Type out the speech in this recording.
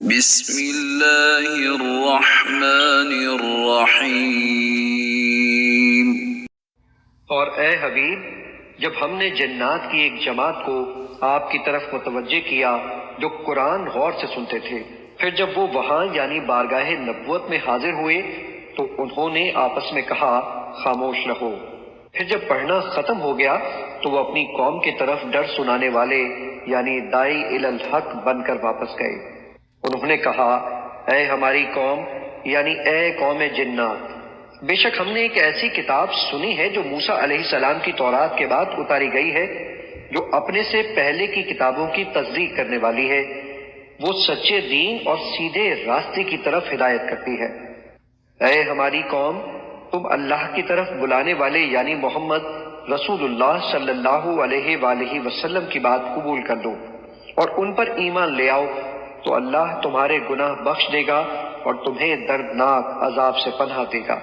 بسم اللہ الرحمن الرحیم۔ اور اے حبیب، جب ہم نے جنات کی ایک جماعت کو آپ کی طرف متوجہ کیا جو قرآن غور سے سنتے تھے، پھر جب وہ وہاں یعنی بارگاہ نبوت میں حاضر ہوئے تو انہوں نے آپس میں کہا خاموش رہو۔ پھر جب پڑھنا ختم ہو گیا تو وہ اپنی قوم کی طرف ڈر سنانے والے یعنی داعی الی الحق بن کر واپس گئے۔ انہوں نے کہا اے ہماری قوم یعنی اے قوم جنات، بے شک ہم نے ایک ایسی کتاب سنی ہے جو موسیٰ علیہ السلام کی تورات کے بعد اتاری گئی ہے، جو اپنے سے پہلے کی کتابوں کی تصدیق کرنے والی ہے۔ وہ سچے دین اور سیدھے راستے کی طرف ہدایت کرتی ہے۔ اے ہماری قوم، تم اللہ کی طرف بلانے والے یعنی محمد رسول اللہ صلی اللہ علیہ وآلہ وسلم کی بات قبول کر لو اور ان پر ایمان لے آؤ تو اللہ تمہارے گناہ بخش دے گا اور تمہیں دردناک عذاب سے پناہ دے گا۔